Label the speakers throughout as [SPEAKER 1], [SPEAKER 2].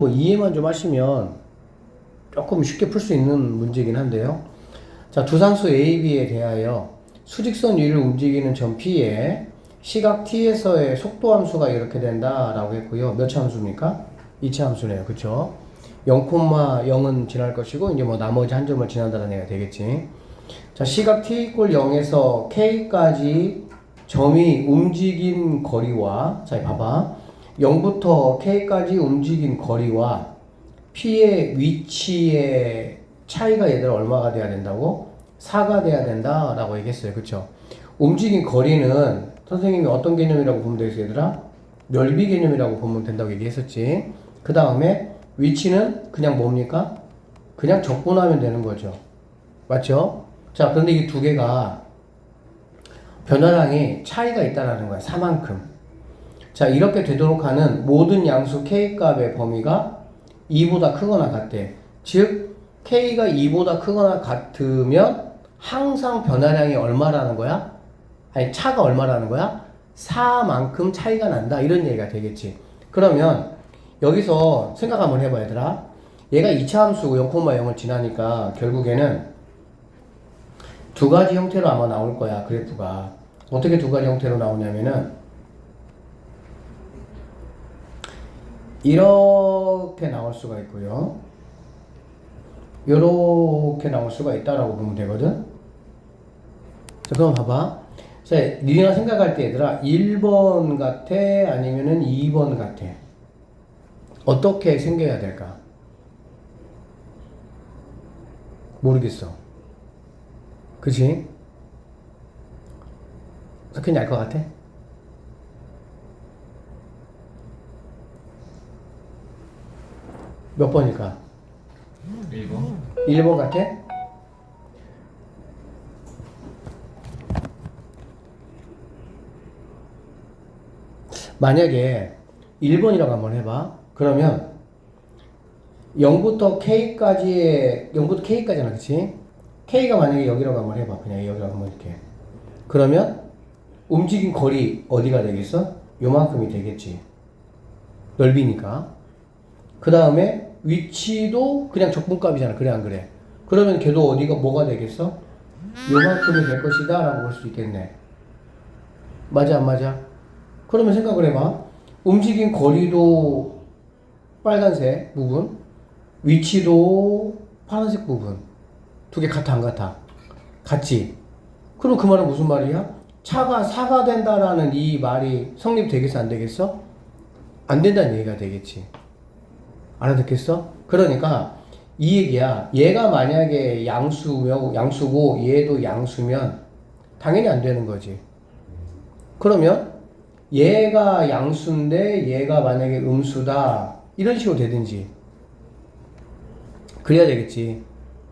[SPEAKER 1] 뭐 이해만 좀 하시면 조금 쉽게 풀 수 있는 문제긴 한데요. 자, 두상수 A, B에 대하여 수직선 위를 움직이는 점 P에 시각 T에서의 속도 함수가 이렇게 된다라고 했고요. 몇 차 함수입니까? 2차 함수네요. 그쵸? 0,0은 지날 것이고 이제 뭐 나머지 한 점을 지난다는 얘기가 되겠지. 자, 시각 T 이꼴 0에서 K까지 점이 움직인 거리와, 자, 봐봐. 0부터 K까지 움직인 거리와 P의 위치의 차이가 얘들 얼마가 돼야 된다고? 4가 돼야 된다라고 얘기했어요. 그쵸? 움직인 거리는 선생님이 어떤 개념이라고 보면 되겠어, 얘들아? 넓이 개념이라고 보면 된다고 얘기했었지. 그 다음에 위치는 그냥 뭡니까? 그냥 적분하면 되는 거죠. 맞죠? 자, 그런데 이 두 개가 변화량이 차이가 있다라는 거야. 4만큼. 자, 이렇게 되도록 하는 모든 양수 K값의 범위가 2보다 크거나 같대. 즉, K가 2보다 크거나 같으면 항상 변화량이 얼마라는 거야? 아니, 차가 얼마라는 거야? 4만큼 차이가 난다. 이런 얘기가 되겠지. 그러면 여기서 생각 한번 해봐, 얘들아. 얘가 2차 함수고 0,0을 지나니까 결국에는 두 가지 형태로 아마 나올 거야, 그래프가. 어떻게 두 가지 형태로 나오냐면은 이렇게 나올 수가 있고요. 이렇게 나올 수가 있다라고 보면 되거든. 자, 그럼 봐봐. 자, 니네가 생각할 때 얘들아 1번 같아? 아니면은 2번 같아? 어떻게 생겨야 될까? 모르겠어. 그치? 석현이 알 것 같아? 몇 번일까?
[SPEAKER 2] 1번?
[SPEAKER 1] 1번 같아? 만약에 1번이라고 한번 해봐. 그러면 0부터 K까지잖아, 그치? K가 만약에 여기라고 한번 해봐. 그냥 여기라고 한번 이렇게. 그러면 움직인 거리 어디가 되겠어? 요만큼이 되겠지. 넓이니까. 그 다음에 위치도 그냥 적분값이잖아. 그래, 안 그래? 그러면 걔도 어디가, 뭐가 되겠어? 요만큼이 될 것이다 라고 볼 수 있겠네. 맞아, 안 맞아? 그러면 생각을 해봐. 움직인 거리도 빨간색 부분, 위치도 파란색 부분. 두 개 같아, 안 같아? 같지? 그럼 그 말은 무슨 말이야? 차가 4가 된다라는 이 말이 성립되겠어, 안 되겠어? 안 된다는 얘기가 되겠지. 알아듣겠어? 그러니까 이 얘기야. 얘가 만약에 양수고 얘도 양수면 당연히 안 되는 거지. 그러면 얘가 양수인데 얘가 만약에 음수다. 이런 식으로 되든지. 그래야 되겠지.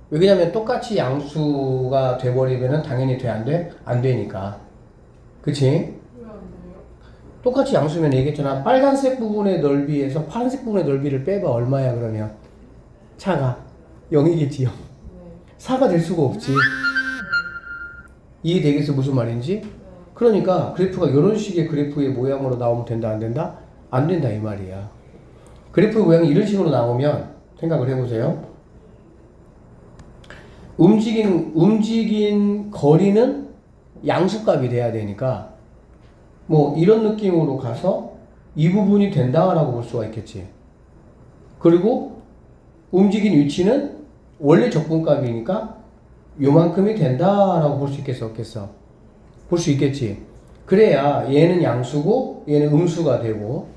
[SPEAKER 1] 왜냐면 똑같이 양수가 돼버리면은 당연히 돼, 안 돼? 안 되니까. 그치? 똑같이 양수면 얘기했잖아. 빨간색 부분의 넓이에서 파란색 부분의 넓이를 빼봐. 얼마야, 그러면? 차가 0이겠지요. 4가 될 수가 없지. 이해되겠어? 무슨 말인지? 그러니까 그래프가 이런 식의 그래프의 모양으로 나오면 된다, 안 된다? 안 된다, 이 말이야. 그래프의 모양이 이런 식으로 나오면 생각을 해보세요. 움직인 거리는 양수값이 돼야 되니까 뭐 이런 느낌으로 가서 이 부분이 된다라고 볼 수가 있겠지. 그리고 움직인 위치는 원래 적분값이니까 요만큼이 된다라고 볼 수 있겠어, 없겠어? 볼 수 있겠지. 그래야 얘는 양수고 얘는 음수가 되고,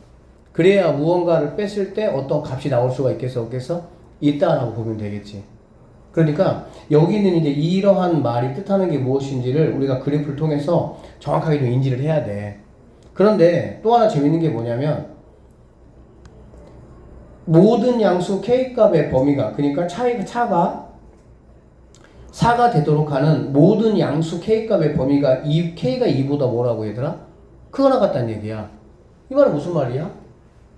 [SPEAKER 1] 그래야 무언가를 뺐을 때 어떤 값이 나올 수가 있겠어, 없겠어? 있다라고 보면 되겠지. 그러니까 여기는 이제 이러한 말이 뜻하는 게 무엇인지를 우리가 그래프를 통해서 정확하게 좀 인지를 해야 돼. 그런데 또 하나 재밌는 게 뭐냐면 모든 양수 K값의 범위가, 그러니까 차가 4가 되도록 하는 모든 양수 K값의 범위가 K가 2보다 뭐라고 얘들아? 크거나 같다는 얘기야. 이 말은 무슨 말이야?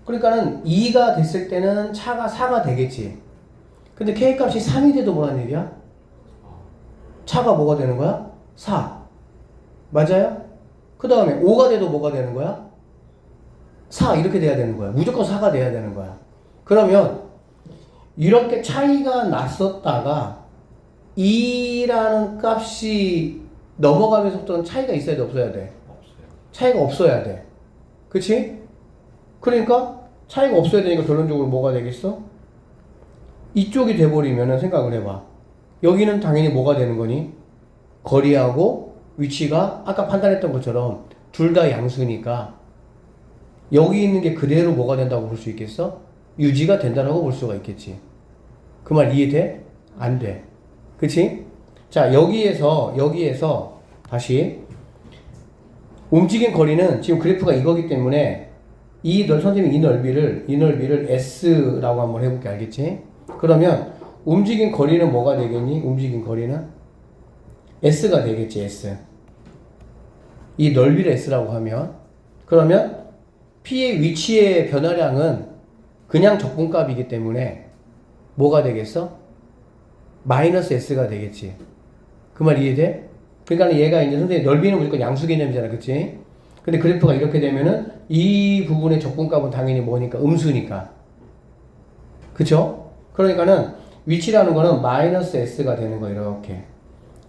[SPEAKER 1] 그러니까는 2가 됐을 때는 차가 4가 되겠지. 근데 K값이 3이 돼도 뭐라는 얘기야? 차가 뭐가 되는 거야? 4. 맞아요? 그 다음에 5가 돼도 뭐가 되는 거야? 4 이렇게 돼야 되는 거야. 무조건 4가 돼야 되는 거야. 그러면 이렇게 차이가 났었다가 2라는 값이 넘어가면서부터는 차이가 있어야 돼, 없어야 돼?
[SPEAKER 2] 없어요.
[SPEAKER 1] 차이가 없어야 돼. 그치? 그러니까 차이가 없어야 되니까 결론적으로 뭐가 되겠어? 이쪽이 돼버리면은 생각을 해봐. 여기는 당연히 뭐가 되는 거니? 거리하고 위치가 아까 판단했던 것처럼 둘 다 양수니까 여기 있는 게 그대로 뭐가 된다고 볼 수 있겠어? 유지가 된다라고 볼 수가 있겠지. 그 말 이해돼? 안 돼. 그치? 자, 여기에서 다시 움직인 거리는 지금 그래프가 이거기 때문에 선생님이 이 넓이를 S라고 한번 해볼게. 알겠지? 그러면 움직인 거리는 뭐가 되겠니? 움직인 거리는 S가 되겠지. S. 이 넓이를 S라고 하면 그러면 P의 위치의 변화량은 그냥 적분값이기 때문에 뭐가 되겠어? 마이너스 S가 되겠지. 그 말 이해돼? 그러니까 얘가 이제 선생님 넓이는 무조건 양수 개념이잖아. 그치? 근데 그래프가 이렇게 되면은 이 부분의 적분값은 당연히 뭐니까? 음수니까. 그쵸? 그러니까는 위치라는 거는 마이너스 S가 되는 거 이렇게.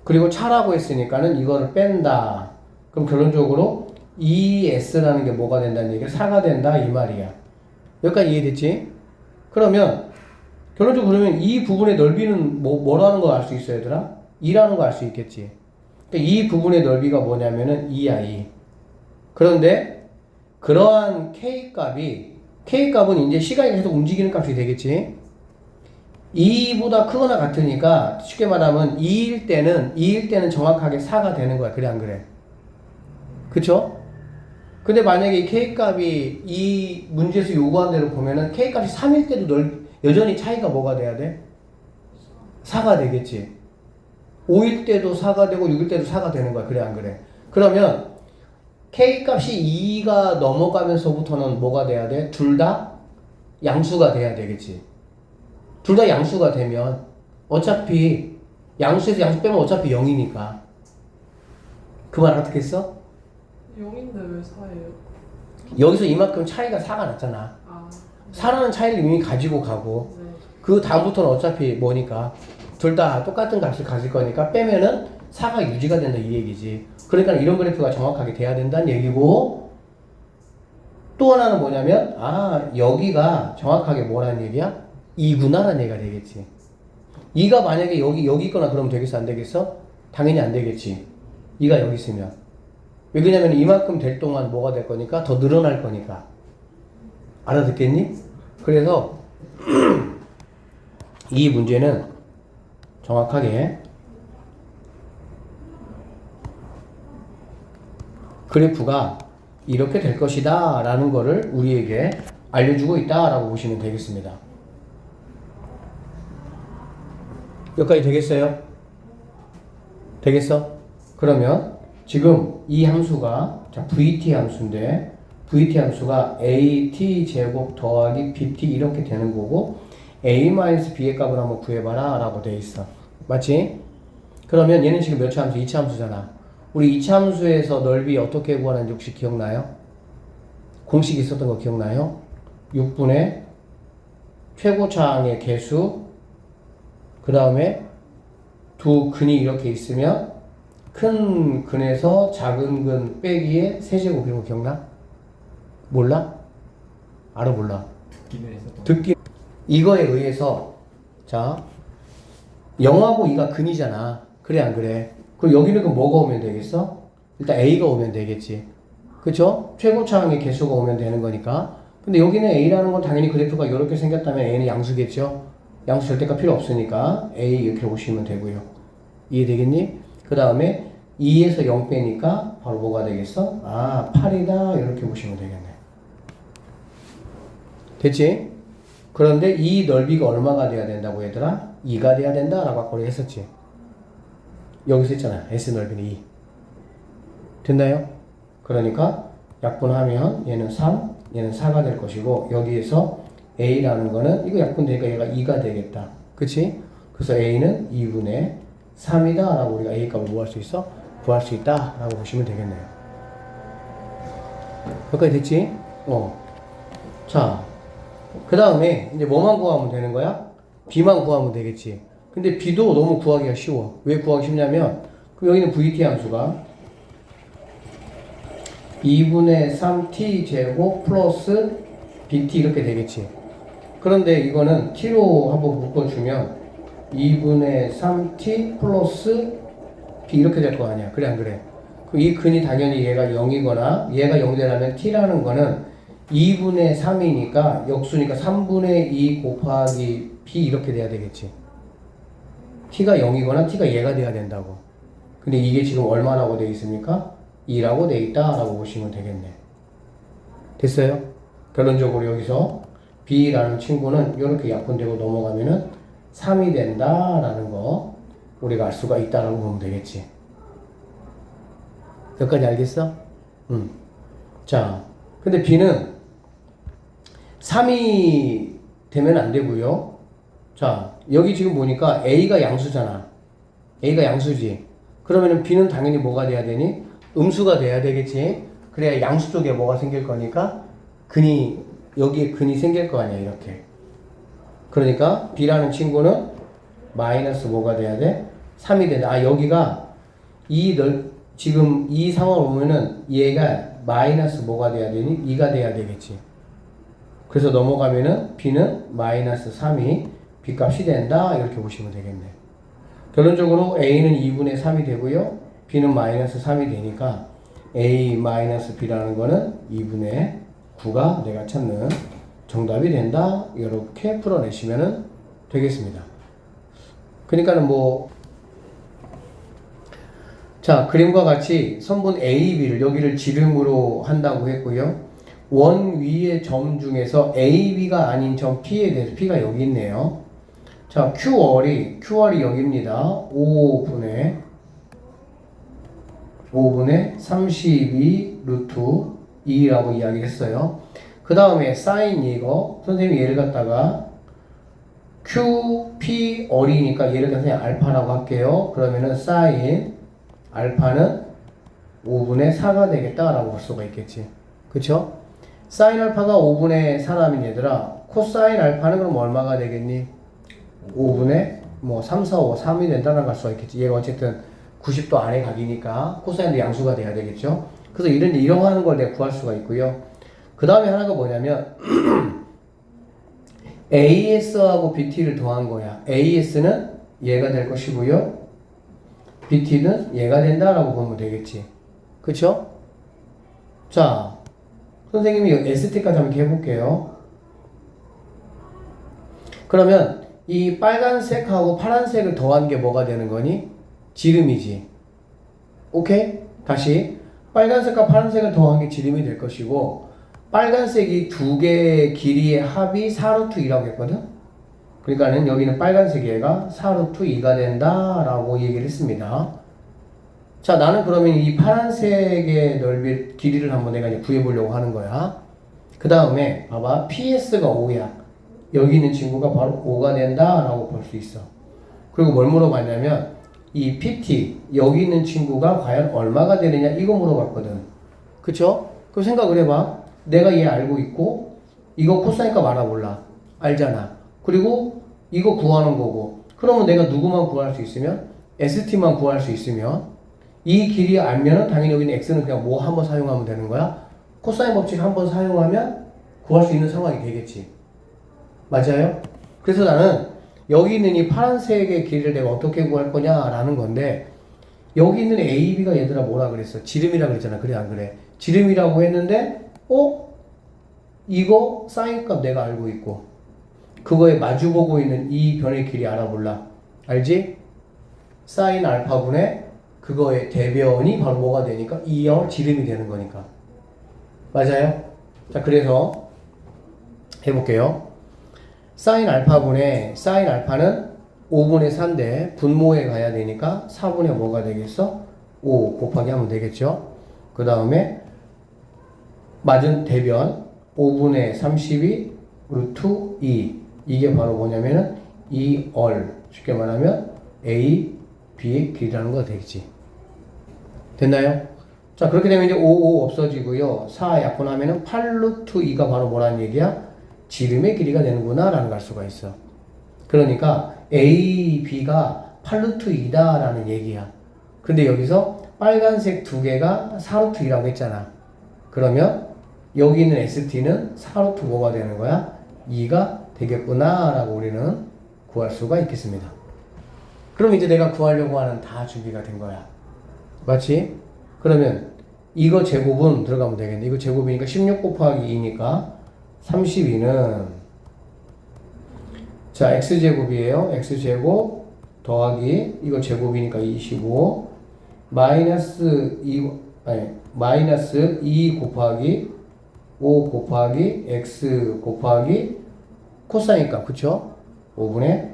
[SPEAKER 1] 그리고 차라고 했으니까는 이거를 뺀다. 그럼 결론적으로 2S라는 게 뭐가 된다는 얘기야? 4가 된다 이 말이야. 여기까지 이해됐지? 그러면 결론적으로 그러면 이 부분의 넓이는 뭐라는 걸 알 수 있어 얘들아? 2라는 걸 알 수 있겠지. 그러니까 이 부분의 넓이가 뭐냐면은 2야 2. 그런데 그러한 K값은 이제 시간이 계속 움직이는 값이 되겠지. 2보다 크거나 같으니까 쉽게 말하면 2일 때는 정확하게 4가 되는 거야. 그래 안 그래? 그쵸? 근데 만약에 이 K값이 이 문제에서 요구한 대로 보면은 K값이 3일 때도 여전히 차이가 뭐가 돼야 돼? 4가 되겠지. 5일 때도 4가 되고 6일 때도 4가 되는 거야. 그래 안 그래? 그러면 K값이 2가 넘어가면서부터는 뭐가 돼야 돼? 둘 다 양수가 돼야 되겠지. 둘 다 양수가 되면 어차피 양수에서 양수 빼면 어차피 0이니까. 그 말 알아듣겠어?
[SPEAKER 3] 0인데 왜 4예요?
[SPEAKER 1] 여기서 이만큼 차이가 4가 났잖아.
[SPEAKER 3] 아,
[SPEAKER 1] 4라는 차이를 이미 가지고 가고
[SPEAKER 3] 네.
[SPEAKER 1] 그 다음부터는 어차피 뭐니까 둘 다 똑같은 값을 가질 거니까 빼면은 4가 유지가 된다 이 얘기지. 그러니까 이런 그래프가 정확하게 돼야 된다는 얘기고 또 하나는 뭐냐면 여기가 정확하게 뭐라는 얘기야? 2구나라는 얘기가 되겠지. 2가 만약에 여기 있거나 그러면 되겠어 안 되겠어? 당연히 안 되겠지. 2가 여기 있으면 왜 그러냐면 이만큼 될 동안 뭐가 될 거니까 더 늘어날 거니까. 알아듣겠니? 그래서 이 문제는 정확하게 그래프가 이렇게 될 것이다 라는 거를 우리에게 알려주고 있다 라고 보시면 되겠습니다. 여기까지 되겠어요? 되겠어? 그러면 지금 이 함수가 VT 함수인데 VT 함수가 AT 제곱 더하기 BT 이렇게 되는 거고 A-B의 값을 한번 구해봐라 라고 돼 있어. 맞지? 그러면 얘는 지금 몇 차 함수? 2차 함수잖아. 우리 2차 함수에서 넓이 어떻게 구하는지 혹시 기억나요? 공식 있었던 거 기억나요? 6분의 최고차항의 개수 그 다음에 두 근이 이렇게 있으면 큰 근에서 작은 근 빼기에 세제곱 이런 거 기억나? 몰라? 알아 몰라?
[SPEAKER 2] 듣기는 했었던
[SPEAKER 1] 듣기 이거에 의해서 자 0하고 2가 근이잖아. 그래 안 그래? 그럼 여기는 그럼 뭐가 오면 되겠어? 일단 A가 오면 되겠지. 그쵸? 최고차항의 개수가 오면 되는 거니까. 근데 여기는 A라는 건 당연히 그래프가 이렇게 생겼다면 A는 양수겠죠? 양수 절대값 필요 없으니까 A 이렇게 보시면 되고요. 이해되겠니? 그 다음에 2에서 0 빼니까 바로 뭐가 되겠어? 8이다 이렇게 보시면 되겠네. 됐지? 그런데 이 넓이가 얼마가 돼야 된다고 얘들아? 2가 돼야 된다 라고 아까 우리 했었지. 여기서 했잖아. S 넓이는 2. 됐나요? 그러니까 약분하면 얘는 3, 얘는 4가 될 것이고 여기에서 A라는 거는 이거 약분되니까 얘가 2가 되겠다. 그치? 그래서 A는 2분의 3이다 라고 우리가 A 값을 뭐 할 수 있어? 구할 수 있다 라고 보시면 되겠네요. 여기까지 됐지? 자 그 다음에 이제 뭐만 구하면 되는 거야? b만 구하면 되겠지. 근데 b도 너무 구하기가 쉬워. 왜 구하기 쉽냐면 그럼 여기는 vt 함수가 2분의 3t 제곱 플러스 bt 이렇게 되겠지. 그런데 이거는 t로 한번 묶어주면 2분의 3t 플러스 b 이렇게 될 거 아니야. 그래 안 그래? 그럼 이 근이 당연히 얘가 0이거나 얘가 0되려면 t라는 거는 2분의 3이니까 역수니까 3분의 2 곱하기 b 이렇게 돼야 되겠지. t가 0이거나 t가 얘가 돼야 된다고. 근데 이게 지금 얼마라고 되어 있습니까? 2라고 되어 있다라고 보시면 되겠네. 됐어요? 결론적으로 여기서 b라는 친구는 이렇게 약분되고 넘어가면은 3이 된다라는 거 우리가 알 수가 있다라고 보면 되겠지. 여기까지 알겠어? 자, 근데 b는 3이 되면 안 되고요. 자, 여기 지금 보니까 a가 양수잖아. a가 양수지. 그러면은 b는 당연히 뭐가 돼야 되니? 음수가 돼야 되겠지. 그래야 양수 쪽에 뭐가 생길 거니까 여기에 근이 생길 거 아니야. 이렇게. 그러니까 b라는 친구는 마이너스 뭐가 돼야 돼? 3이 된다. 아, 여기가 지금 이 상황을 보면은 얘가 마이너스 뭐가 돼야 되니? 2가 돼야 되겠지. 그래서 넘어가면은 b는 마이너스 3이 b값이 된다. 이렇게 보시면 되겠네. 결론적으로 a는 2분의 3이 되고요. b는 마이너스 3이 되니까 a 마이너스 b라는 거는 2분의 9가 내가 찾는 정답이 된다. 이렇게 풀어내시면 되겠습니다. 그러니까는 자, 그림과 같이 선분 A, B를 여기를 지름으로 한다고 했고요. 원 위의 점 중에서 A, B가 아닌 점 P에 대해서 P가 여기 있네요. 자, QR이 여기입니다. 5분의 32 루트 2라고 이야기를 했어요. 그 다음에 사인 이거 선생님이 얘를 갖다가 QP 어리니까 얘를 그냥 알파라고 할게요. 그러면은 사인 알파는 5분의 4가 되겠다라고 볼 수가 있겠지. 그쵸? 사인 알파가 5분의 4라면 얘들아 코사인 알파는 그럼 얼마가 되겠니? 5분의 3, 4, 5, 3이 된다는 걸 수가 있겠지. 얘가 어쨌든 90도 안에 각이니까 코사인도 양수가 돼야 되겠죠. 그래서 이런 거 하는 걸 내가 구할 수가 있고요. 그 다음에 하나가 뭐냐면 AS하고 BT를 더한 거야. AS는 얘가 될 것이고요. BT는 얘가 된다라고 보면 되겠지. 그쵸? 자, 선생님이 ST까지 한번 해볼게요. 그러면 이 빨간색하고 파란색을 더한 게 뭐가 되는 거니? 지름이지. 오케이? 다시 빨간색과 파란색을 더한 게 지름이 될 것이고 빨간색이 두 개의 길이의 합이 4루트 2라고 했거든? 그러니까는 여기는 빨간색 얘가 4루트 2가 된다라고 얘기를 했습니다. 자, 나는 그러면 이 파란색의 넓이, 길이를 한번 내가 이제 구해보려고 하는 거야. 그 다음에 봐봐. PS가 5야. 여기 있는 친구가 바로 5가 된다라고 볼 수 있어. 그리고 뭘 물어봤냐면 이 PT, 여기 있는 친구가 과연 얼마가 되느냐 이거 물어봤거든. 그쵸? 그럼 생각을 해봐. 내가 얘 알고 있고 이거 코사인 값 알아 몰라? 알잖아. 그리고 이거 구하는 거고 그러면 내가 누구만 구할 수 있으면 ST만 구할 수 있으면 이 길이 알면은 당연히 여기는 X는 그냥 뭐 한번 사용하면 되는 거야. 코사인 법칙 한번 사용하면 구할 수 있는 상황이 되겠지. 맞아요? 그래서 나는 여기 있는 이 파란색의 길이를 내가 어떻게 구할 거냐라는 건데 여기 있는 A, B가 얘들아 뭐라 그랬어? 지름이라 그랬잖아. 그래 안 그래? 지름이라고 했는데 이거 사인 값 내가 알고 있고 그거에 마주보고 있는 이 변의 길이 알아볼라. 알지? 사인 알파분의 그거의 대변이 바로 뭐가 되니까 2열 지름이 되는 거니까. 맞아요? 자, 그래서 해볼게요. 사인 알파분의 사인 알파는 5분의 4인데 분모에 가야 되니까 4분의 뭐가 되겠어? 5 곱하기 하면 되겠죠? 그 다음에 맞은 대변 5분의 32 루트 2 이게 바로 뭐냐면은 2얼 쉽게 말하면 A, B의 길이라는 거가 되겠지. 됐나요? 자, 그렇게 되면 이제 5, 5 없어지고요. 4 약분하면은 8 루트 2가 바로 뭐라는 얘기야? 지름의 길이가 되는구나 라는 걸 알 수가 있어. 그러니까 A, B가 8루트 2다 라는 얘기야. 근데 여기서 빨간색 두 개가 4루트 2라고 했잖아. 그러면 여기 있는 ST는 4루트 뭐가 되는 거야? 2가 되겠구나 라고 우리는 구할 수가 있겠습니다. 그럼 이제 내가 구하려고 하는 다 준비가 된 거야. 맞지? 그러면 이거 제곱은 들어가면 되겠네. 이거 제곱이니까 16 곱하기 2니까 32는 자 x제곱이에요. x제곱 더하기 이거 제곱이니까 25 마이너스 2 곱하기 5 곱하기 x 곱하기 코사인 값 그쵸? 5분의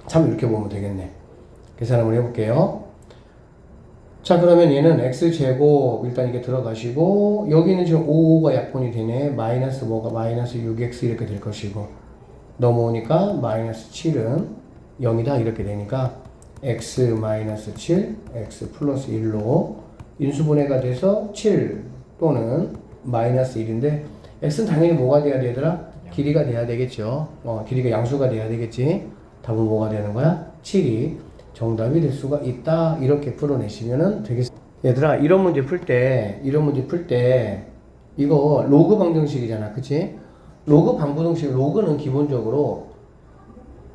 [SPEAKER 1] 3 이렇게 보면 되겠네. 계산 한번 해볼게요. 자 그러면 얘는 x제곱 일단 이게 들어가시고 여기는 지금 5가 약분이 되네. 마이너스 뭐가 마이너스 6x 이렇게 될 것이고 넘어오니까 마이너스 7은 0이다 이렇게 되니까 x 마이너스 7 x 플러스 1로 인수분해가 돼서 7 또는 마이너스 1인데 x는 당연히 뭐가 돼야 되더라? 길이가 돼야 되겠죠. 길이가 양수가 돼야 되겠지. 답은 뭐가 되는 거야? 7이 정답이 될 수가 있다. 이렇게 풀어내시면 되겠습니다. 얘들아, 이런 문제 풀 때, 이거 로그 방정식이잖아. 그치? 로그 방부동식, 로그는 기본적으로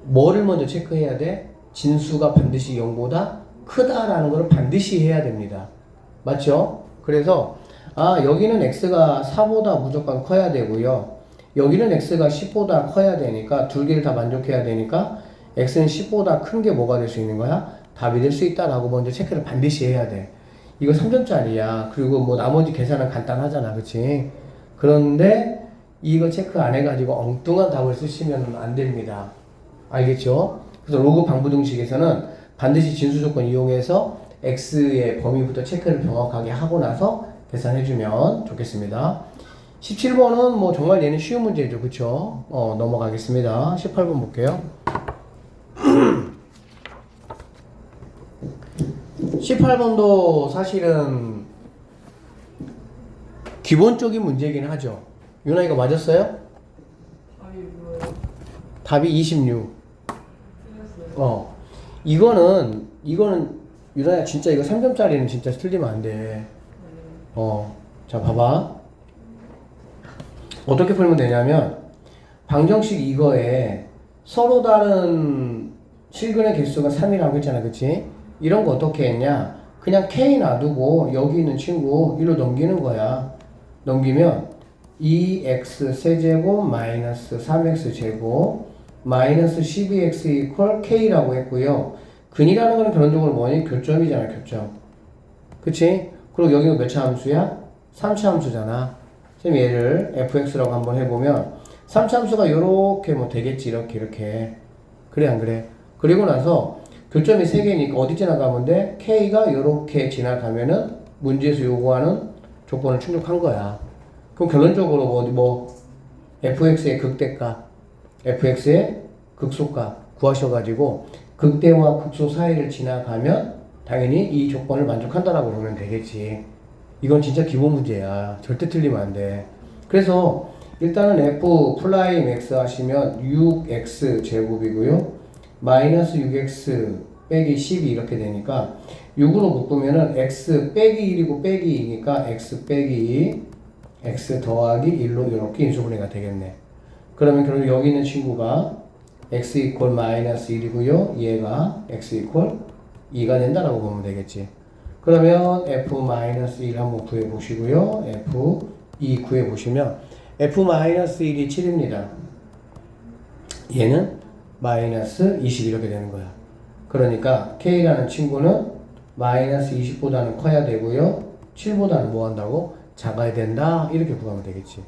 [SPEAKER 1] 뭐를 먼저 체크해야 돼? 진수가 반드시 0보다 크다라는 걸 반드시 해야 됩니다. 맞죠? 그래서, 여기는 x가 4보다 무조건 커야 되고요. 여기는 x가 10보다 커야 되니까, 두 개를 다 만족해야 되니까, x는 10보다 큰 게 뭐가 될 수 있는 거야? 답이 될 수 있다라고 먼저 체크를 반드시 해야 돼. 이거 3점짜리야. 그리고 뭐 나머지 계산은 간단하잖아. 그치? 그런데 이거 체크 안 해가지고 엉뚱한 답을 쓰시면 안 됩니다. 알겠죠? 그래서 로그 방부등식에서는 반드시 진수 조건 이용해서 x의 범위부터 체크를 정확하게 하고 나서 계산해주면 좋겠습니다. 17번은 뭐 정말 얘는 쉬운 문제죠. 그쵸? 넘어가겠습니다. 18번 볼게요. 18번도 사실은 기본적인 문제긴 하죠. 유나 이거 맞았어요?
[SPEAKER 3] 답이 뭐예요?
[SPEAKER 1] 답이 26.
[SPEAKER 3] 틀렸어요.
[SPEAKER 1] 이거는 유나야 진짜 이거 3점짜리는 진짜 틀리면 안 돼. 자 봐봐. 어떻게 풀면 되냐면 방정식 이거에 서로 다른 실근의 개수가 3이라고 했잖아. 그치? 이런 거 어떻게 했냐? 그냥 K 놔두고 여기 있는 친구 이로 넘기는 거야. 넘기면 2x 세제곱 마이너스 3x 제곱 마이너스 12x 이퀄 K라고 했고요. 근이라는 거는 결론적으로 뭐니? 교점이잖아. 교점. 그치? 그리고 여기가 몇 차 함수야? 3차 함수잖아. 그럼 얘를 fx라고 한번 해보면 3차 함수가 요렇게 뭐 되겠지. 이렇게. 그래 안 그래? 그리고 나서 교점이 3개니까 어디 지나가면 돼? K가 요렇게 지나가면은 문제에서 요구하는 조건을 충족한 거야. 그럼 결론적으로 fx의 극대값, fx의 극소값 구하셔가지고 극대와 극소 사이를 지나가면 당연히 이 조건을 만족한다라고 보면 되겠지. 이건 진짜 기본 문제야. 절대 틀리면 안 돼. 그래서 일단은 f 프라임 x 하시면 6x 제곱이고요. 마이너스 6x 빼기 12 이렇게 되니까 6으로 묶으면은 x 빼기 1이고 빼기 2니까 x 빼기 2 x 더하기 1로 이렇게 인수분해가 되겠네. 그러면 결국 여기 있는 친구가 x 이퀄 마이너스 1이고요. 얘가 x 이퀄 2가 된다라고 보면 되겠지. 그러면 f 마이너스 1 한번 구해 보시고요. f 2 구해 보시면 f 마이너스 1이 7입니다. 얘는 마이너스 20 이렇게 되는 거야. 그러니까 K라는 친구는 마이너스 20보다는 커야 되고요. 7보다는 뭐 한다고? 작아야 된다. 이렇게 구하면 되겠지.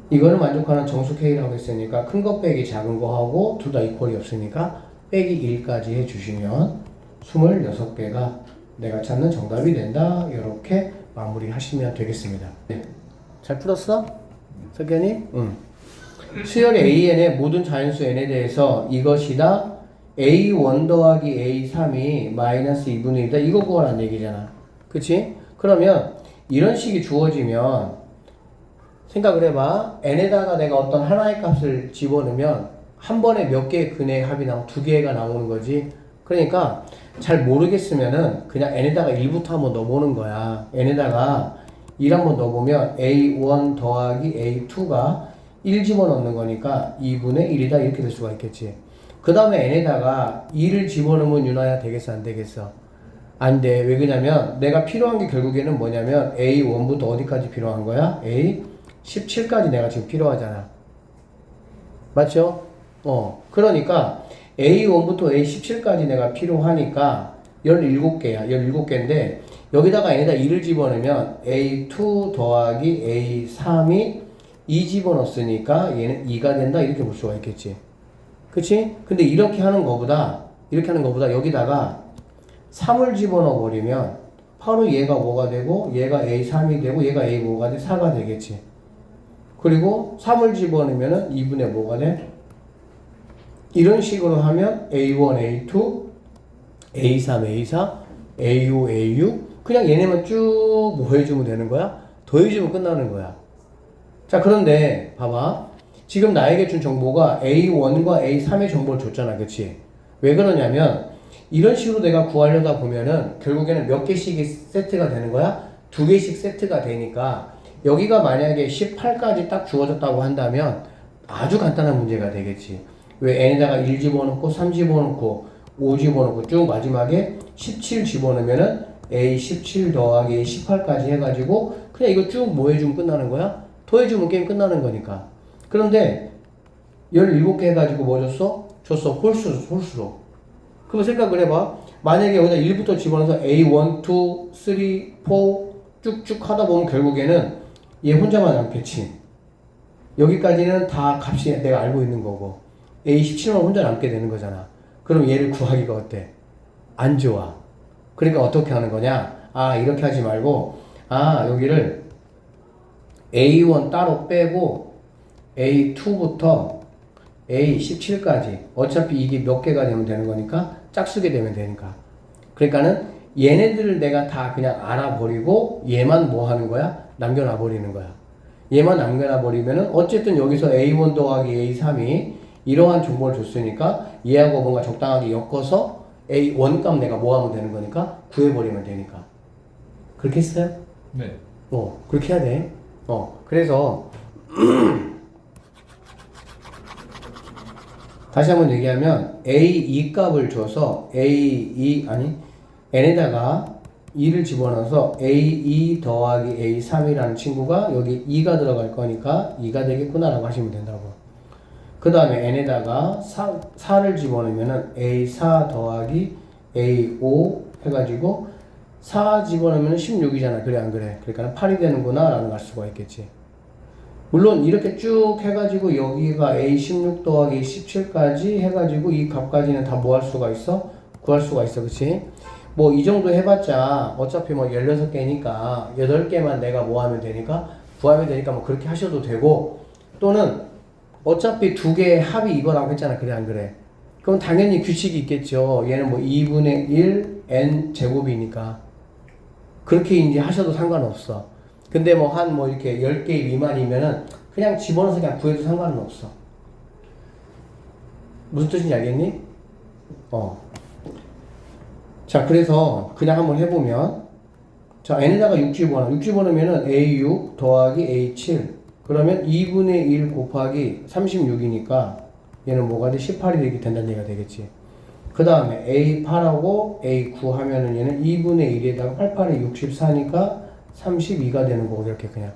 [SPEAKER 1] 이거를 만족하는 정수 K라고 했으니까 큰 거 빼기 작은 거 하고 둘 다 이퀄이 없으니까 빼기 1까지 해주시면 26개가 내가 찾는 정답이 된다. 이렇게 마무리 하시면 되겠습니다. 네. 잘 풀었어? 석현이? 응. 수열 AN의 모든 자연수 N에 대해서 이것이다 A1 더하기 A3이 마이너스 2분의 1이다 이거 구하라는 얘기잖아. 그치? 그러면 이런 식이 주어지면 생각을 해봐. n에다가 내가 어떤 하나의 값을 집어넣으면 한 번에 몇 개의 근의 합이 나오고 두 개가 나오는 거지. 그러니까 잘 모르겠으면은 그냥 n에다가 1부터 한번 넣어보는 거야. n에다가 1 한번 넣어보면 a1 더하기 a2가 1 집어넣는 거니까 2분의 1이다 이렇게 될 수가 있겠지. 그 다음에 n에다가 2를 집어넣으면 윤아야 되겠어 안 되겠어? 안 돼. 왜 그러냐면 내가 필요한 게 결국에는 뭐냐면 a1부터 어디까지 필요한 거야? a17까지 내가 지금 필요하잖아. 맞죠? 그러니까 A1부터 A17까지 내가 필요하니까 17개야. 17개인데 여기다가 n에다 2를 집어넣으면 A2 더하기 A3이 2 집어넣었으니까 얘는 2가 된다 이렇게 볼 수가 있겠지. 그치? 근데 이렇게 하는 거보다 여기다가 3을 집어넣어 버리면 바로 얘가 뭐가 되고 얘가 A3이 되고 얘가 A5가 돼 4가 되겠지. 그리고 3을 집어넣으면 2분의 뭐가 돼? 이런 식으로 하면 A1, A2, A3, A4, A5, A6 그냥 얘네만 쭉 뭐 해주면 되는 거야? 더해주면 끝나는 거야. 자 그런데 봐봐. 지금 나에게 준 정보가 A1과 A3의 정보를 줬잖아. 그치? 왜 그러냐면 이런 식으로 내가 구하려다 보면은 결국에는 몇 개씩이 세트가 되는 거야? 2개씩 세트가 되니까 여기가 만약에 18까지 딱 주어졌다고 한다면 아주 간단한 문제가 되겠지. 왜 n에다가 1 집어넣고 3 집어넣고 5 집어넣고 쭉 마지막에 17 집어넣으면은 a17 더하기 a18까지 해가지고 그냥 이거 쭉 뭐 해주면 끝나는 거야? 더해주면 게임 끝나는 거니까. 그런데 17개 해가지고 뭐 줬어? 줬어. 홀수로. 그럼 생각을 해봐. 만약에 여기다 1부터 집어넣어서 A1, 2, 3, 4 쭉쭉 하다 보면 결국에는 얘 혼자만 남겠지. 여기까지는 다 값이 내가 알고 있는 거고 A17만 혼자 남게 되는 거잖아. 그럼 얘를 구하기가 어때? 안 좋아. 그러니까 어떻게 하는 거냐? 이렇게 하지 말고 여기를 A1 따로 빼고 A2부터 A17까지 어차피 이게 몇 개가 되면 되는 거니까 짝수게 되면 되니까. 그러니까는 얘네들을 내가 다 그냥 알아버리고 얘만 뭐 하는 거야? 남겨놔 버리는 거야. 얘만 남겨놔 버리면은 어쨌든 여기서 A1 더하기 A3이 이러한 정보를 줬으니까 얘하고 뭔가 적당하게 엮어서 A1 값 내가 뭐 하면 되는 거니까 구해버리면 되니까. 그렇게 했어요?
[SPEAKER 2] 네.
[SPEAKER 1] 그렇게 해야 돼. 그래서 다시 한번 얘기하면 A2 값을 줘서 n에다가 2를 집어넣어서 A2 더하기 A3이라는 친구가 여기 2가 들어갈 거니까 2가 되겠구나 라고 하시면 된다고. 그 다음에 n에다가 4를 집어넣으면 A4 더하기 A5 해가지고 4 집어넣으면 16이잖아. 그래 안 그래? 그러니까 8이 되는구나 라는 걸 알 수가 있겠지. 물론 이렇게 쭉 해가지고 여기가 A16 더하기 A17까지 해가지고 이 값까지는 다 뭐 할 수가 있어? 구할 수가 있어. 그치? 뭐 이 정도 해봤자 어차피 뭐 16개니까 8개만 내가 뭐 하면 되니까 구하면 되니까 뭐 그렇게 하셔도 되고, 또는 어차피 두 개의 합이 이거라고 했잖아. 그래 안 그래? 그럼 당연히 규칙이 있겠죠. 얘는 뭐 2분의 1 n 제곱이니까 그렇게 이제 하셔도 상관없어. 근데 뭐 한 뭐 이렇게 10개 미만이면은 그냥 집어넣어서 그냥 구해도 상관은 없어. 무슨 뜻인지 알겠니? 자, 그래서 그냥 한번 해보면, 자, n에다가 6 집어넣으면은 a6 더하기 a7 그러면 2분의 1 곱하기 36이니까 얘는 뭐가 돼? 18이 되게 된다는 얘기가 되겠지. 그 다음에 a8하고 a9 하면은 얘는 2분의 1에다가 88에 64니까 32가 되는 거고, 이렇게 그냥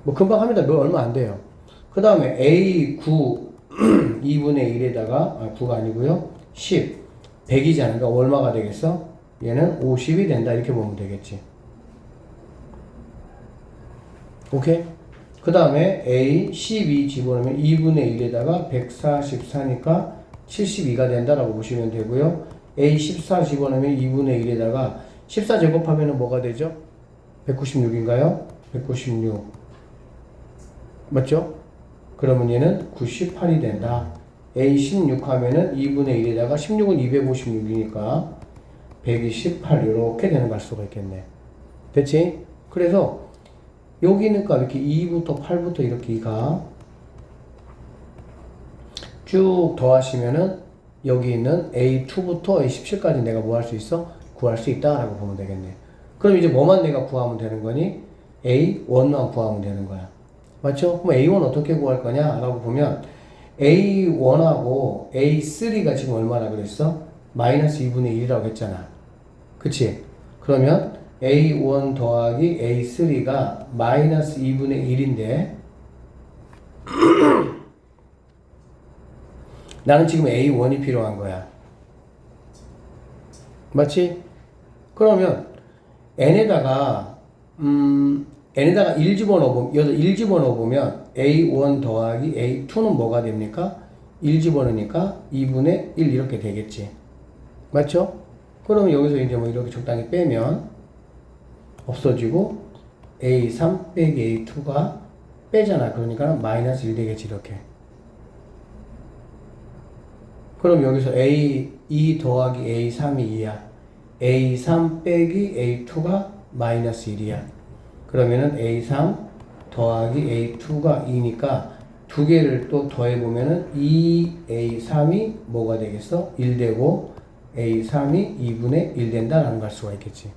[SPEAKER 1] 뭐 금방 합니다. 뭐 얼마 안 돼요. 그 다음에 A9 2분의 1에다가 9가 아니고요 10 100이잖아. 그러니까 얼마가 되겠어? 얘는 50이 된다 이렇게 보면 되겠지. 오케이? 그 다음에 A12 집어넣으면 2분의 1에다가 144니까 72가 된다라고 보시면 되고요. A14 집어넣으면 2분의 1에다가 14 제곱하면 뭐가 되죠? 196인가요? 196 맞죠? 그러면 얘는 98이 된다. A16 하면은 2분의 1에다가 16은 256이니까 128 이렇게 되는 걸 수가 있겠네. 됐지? 그래서 여기 있는 값 이렇게 2부터 8부터 이렇게 가 쭉 더하시면은 여기 있는 A2부터 A17까지 내가 뭐 할 수 있어? 구할 수 있다라고 보면 되겠네. 그럼 이제 뭐만 내가 구하면 되는 거니? A1만 구하면 되는 거야. 맞죠? 그럼 A1 어떻게 구할 거냐? 라고 보면 A1하고 A3가 지금 얼마나 그랬어? 마이너스 2분의 1이라고 했잖아. 그치? 그러면 A1 더하기 A3가 마이너스 2분의 1인데 나는 지금 A1이 필요한 거야. 맞지? 그러면 n에다가 1 집어넣어보면, 여기서 1 집어넣어보면 A1 더하기 A2는 뭐가 됩니까? 1 집어넣으니까 2분의 1 이렇게 되겠지. 맞죠? 그러면 여기서 이제 뭐 이렇게 적당히 빼면 없어지고 A3 빼기 A2가 빼잖아. 그러니까 마이너스 1 되겠지, 이렇게. 그럼 여기서 A2 더하기 A3이 2야. A3 빼기 A2가 마이너스 1이야. 그러면은 A3 더하기 A2가 2니까 두 개를 또 더해보면은 2A3이 뭐가 되겠어? 1 되고 A3이 2분의 1 된다라는 걸 알 수가 있겠지.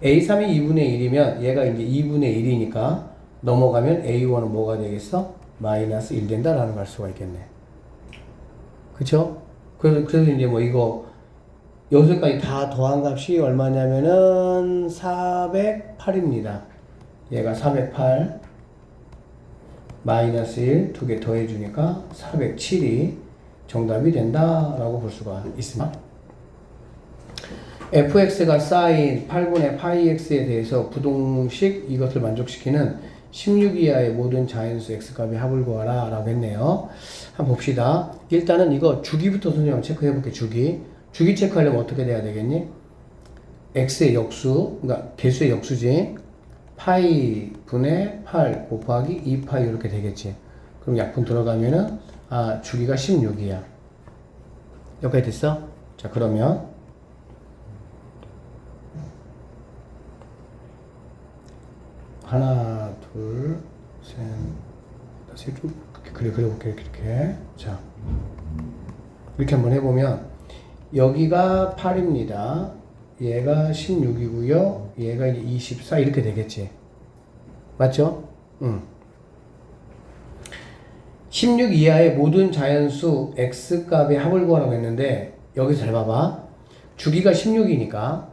[SPEAKER 1] A3이 2분의 1이면 얘가 이제 2분의 1이니까 넘어가면 A1은 뭐가 되겠어? 마이너스 1 된다라는 걸 알 수가 있겠네. 그쵸? 그래서 이제 뭐 이거 여기서까지 다 더한 값이 얼마냐면은 408입니다. 얘가 408 마이너스 1 두 개 더해주니까 407이 정답이 된다라고 볼 수가 있습니다. fx가 사인 8분의 파이 x에 대해서 부동식 이것을 만족시키는 16 이하의 모든 자연수 x값의 합을 구하라 라고 했네요. 한번 봅시다. 일단은 이거 주기부터 선생님 한번 체크해 볼게요. 주기 체크하려면 어떻게 돼야 되겠니? x의 역수, 그러니까 개수의 역수지. 파이 분의 8 곱하기 2파이 이렇게 되겠지. 그럼 약분 들어가면은 주기가 16이야. 여기까지 됐어? 자, 그러면 하나, 둘, 셋, 쭉 그려볼게요. 이렇게. 자, 이렇게 한번 해보면 여기가 8입니다. 얘가 16이고요. 얘가 이제 24 이렇게 되겠지. 맞죠? 16 이하의 모든 자연수 x값의 합을 구하라고 했는데 여기서 잘 봐봐. 주기가 16이니까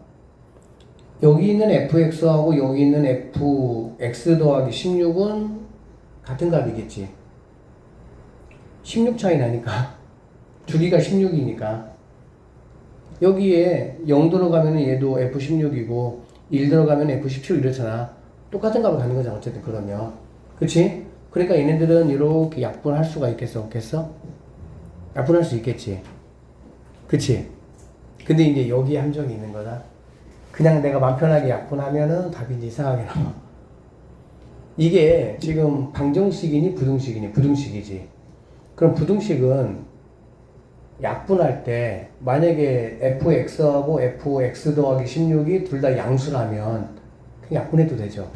[SPEAKER 1] 여기 있는 fx하고 여기 있는 fx 더하기 16은 같은 값이겠지. 16 차이 나니까 주기가 16이니까 여기에 0 들어가면 얘도 f16이고 1 들어가면 f17 이렇잖아. 똑같은 값을 갖는 거잖아. 어쨌든 그러면 그치? 그러니까 얘네들은 이렇게 약분할 수가 있겠어 없겠어? 약분할 수 있겠지. 그치? 근데 이제 여기에 함정이 있는 거다. 그냥 내가 맘 편하게 약분하면은 답이 이제 이상하게 나와. 이게 지금 방정식이니 부등식이니? 부등식이지. 그럼 부등식은 약분할 때 만약에 fx하고 fx 더하기 16이 둘 다 양수라면 그냥 약분해도 되죠.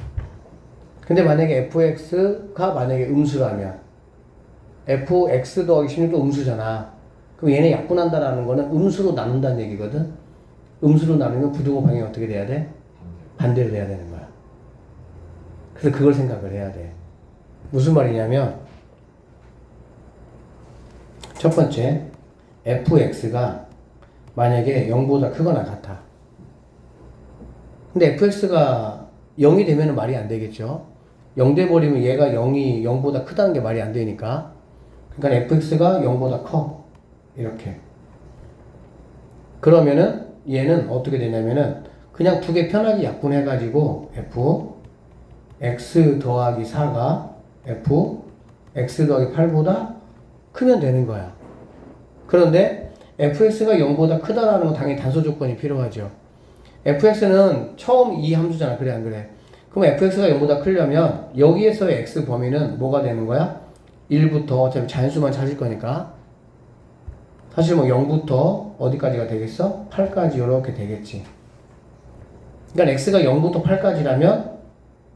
[SPEAKER 1] 근데 만약에 fx가 만약에 음수라면 fx 더하기 16도 음수잖아. 그럼 얘네 약분한다라는 거는 음수로 나눈다는 얘기거든. 음수로 나누면 부등호 방향이 어떻게 돼야 돼? 반대로 돼야 되는 거야. 그래서 그걸 생각을 해야 돼. 무슨 말이냐면 첫 번째 fx가 만약에 0보다 크거나 같아. 근데 fx가 0이 되면 말이 안 되겠죠. 0 돼버리면 얘가 0이 0보다 크다는 게 말이 안 되니까. 그러니까 fx가 0보다 커. 이렇게. 그러면은 얘는 어떻게 되냐면은 그냥 두 개 편하게 약분해가지고 x 더하기 4가 x 더하기 8보다 크면 되는 거야. 그런데 fx가 0보다 크다라는 건 당연히 단수 조건이 필요하죠. fx는 처음 이 함수잖아. 그래 안 그래? 그럼 fx가 0보다 크려면 여기에서의 x 범위는 뭐가 되는 거야? 1부터 어차피 자연수만 찾을 거니까 사실 뭐 0부터 어디까지가 되겠어? 8까지 이렇게 되겠지. 그러니까 x가 0부터 8까지라면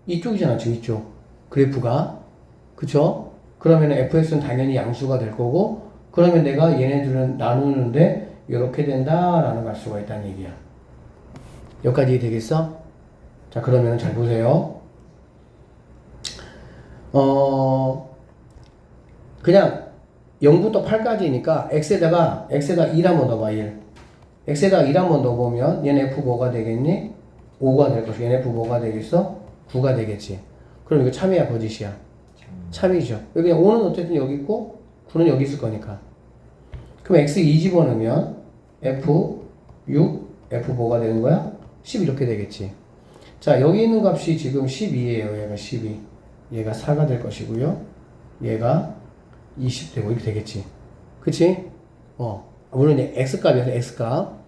[SPEAKER 1] 이쪽이잖아, 지금 이쪽. 그래프가. 그쵸? 그러면 fx는 당연히 양수가 될 거고, 그러면 내가 얘네들은 나누는데 이렇게 된다라는 걸 알 수가 있다는 얘기야. 여기까지 되겠어? 자, 그러면 잘 보세요. 그냥 0부터 8까지니까 x에다가 1 한번 넣어봐. 1. x에다가 1 한번 넣어보면 얘는 f 뭐가 되겠니? 5가 될 것이고 얘는 f 뭐가 되겠어? 9가 되겠지. 그럼 이거 참이야 거짓이야? 참이죠. 여기 5는 어쨌든 여기 있고 9는 여기 있을 거니까. 그럼 x 2 집어넣으면 f 6, f 뭐가 되는 거야? 10 이렇게 되겠지. 자, 여기 있는 값이 지금 12예요. 얘가 12. 얘가 4가 될 것이고요. 얘가 20 되고 이렇게 되겠지. 그치? 물론 이제 x값이어서 x값.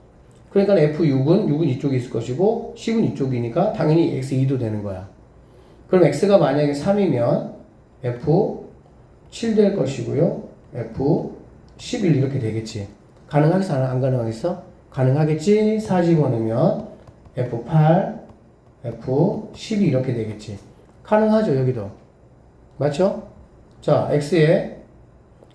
[SPEAKER 1] 그러니까 f6은 이쪽에 있을 것이고 10은 이쪽이니까 당연히 x2도 되는 거야. 그럼 x가 만약에 3이면 f7 될 것이고요. f11 이렇게 되겠지. 가능하겠어? 안 가능하겠어? 가능하겠지? 4 집어넣으면 f8, f12 이렇게 되겠지. 가능하죠, 여기도. 맞죠? 자, x에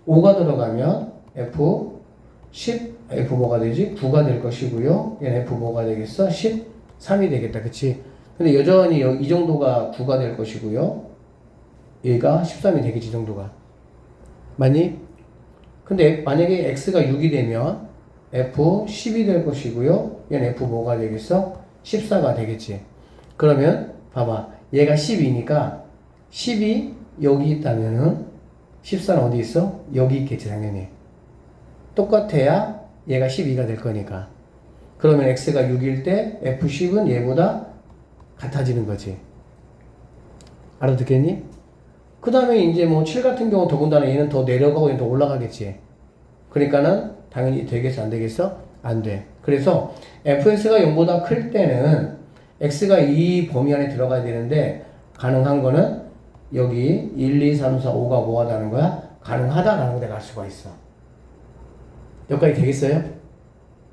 [SPEAKER 1] 5가 들어가면 f10, f 뭐가 되지? 9가 될 것이고요. 얘는 f 뭐가 되겠어? 13이 되겠다. 그치? 근데 여전히 이 정도가 9가 될 것이고요. 얘가 13이 되겠지, 이 정도가. 맞니? 근데 만약에 x가 6이 되면 f10이 될 것이고요. 얘는 f 뭐가 되겠어? 14가 되겠지. 그러면 봐봐. 얘가 10이니까 10이 여기 있다면은 14는 어디 있어? 여기 있겠지, 당연히. 똑같아야 얘가 12가 될 거니까. 그러면 x가 6일 때 f10은 얘보다 같아지는 거지. 알아듣겠니? 그 다음에 이제 뭐 7 같은 경우 더군다나 얘는 더 내려가고 얘는 더 올라가겠지. 그러니까는 당연히 되겠어, 안 되겠어? 안 돼. 그래서 fx가 0보다 클 때는 x가 이 범위 안에 들어가야 되는데 가능한 거는 여기 1, 2, 3, 4, 5가 뭐가 되는 거야? 가능하다라는 거 내가 알 수가 있어. 여기까지 되겠어요?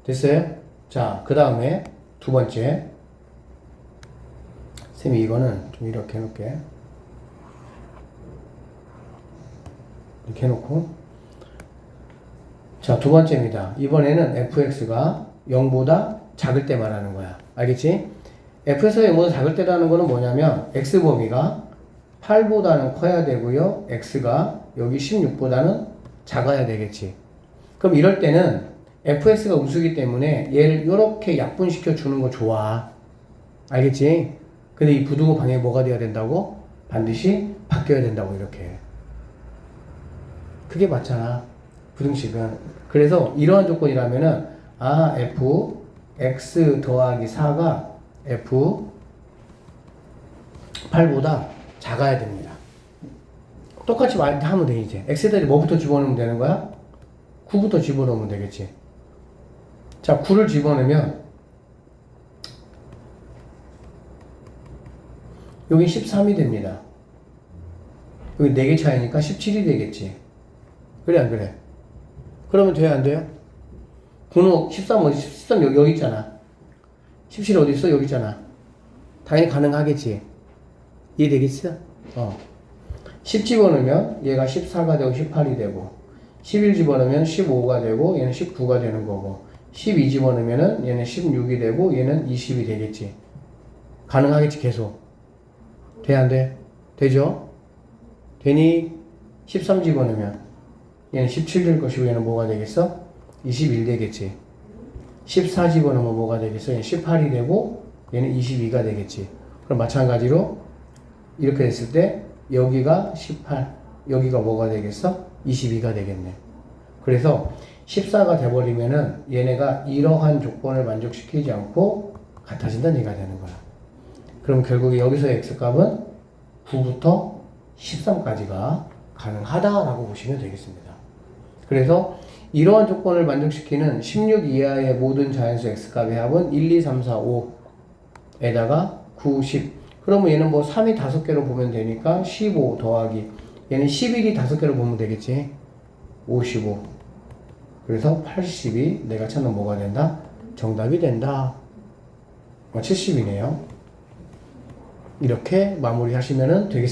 [SPEAKER 1] 됐어요? 자, 그 다음에 두 번째. 쌤이 이거는 좀 이렇게 해놓을게. 이렇게 해놓고. 자, 두 번째입니다. 이번에는 fx가 0보다 작을 때 말하는 거야. 알겠지? fx가 0보다 작을 때라는 거는 뭐냐면 x범위가 8보다는 커야 되고요. x가 여기 16보다는 작아야 되겠지. 그럼 이럴 때는 fx가 우수기 때문에 얘를 이렇게 약분시켜 주는 거 좋아. 알겠지? 근데 이 부등호 방향이 뭐가 돼야 된다고? 반드시 바뀌어야 된다고 이렇게. 그게 맞잖아. 부등식은. 그래서 이러한 조건이라면은 f x 더하기 4가 f 8보다 작아야 됩니다. 똑같이 하면 돼 이제. x에다 뭐부터 집어넣으면 되는 거야? 9부터 집어넣으면 되겠지. 자, 9를 집어넣으면 여기 13이 됩니다. 여기 4개 차이니까 17이 되겠지. 그래 안 그래? 그러면 돼요 안 돼요? 9는 13 어디? 13 여기 있잖아. 17 어디 있어? 여기 있잖아. 당연히 가능하겠지. 이해되겠어? 10 집어넣으면 얘가 14가 되고 18이 되고 11 집어넣으면 15가 되고 얘는 19가 되는 거고 12 집어넣으면 얘는 16이 되고 얘는 20이 되겠지. 가능하겠지 계속. 돼 안 돼? 되죠? 되니 13 집어넣으면 얘는 17 될 것이고 얘는 뭐가 되겠어? 21 되겠지. 14 집어넣으면 뭐가 되겠어? 얘는 18이 되고 얘는 22가 되겠지. 그럼 마찬가지로 이렇게 됐을 때 여기가 18, 여기가 뭐가 되겠어? 22가 되겠네. 그래서 14가 돼버리면은 얘네가 이러한 조건을 만족시키지 않고 같아진다는 얘기가 되는 거야. 그럼 결국에 여기서의 x값은 9부터 13까지가 가능하다라고 보시면 되겠습니다. 그래서 이러한 조건을 만족시키는 16 이하의 모든 자연수 x값의 합은 1, 2, 3, 4, 5에다가 9, 10. 그러면 얘는 뭐 3이 5개로 보면 되니까 15 더하기 얘는 11이 5개로 보면 되겠지. 55. 그래서 80이 내가 찾는 뭐가 된다? 정답이 된다. 70이네요. 이렇게 마무리하시면 되겠습니다.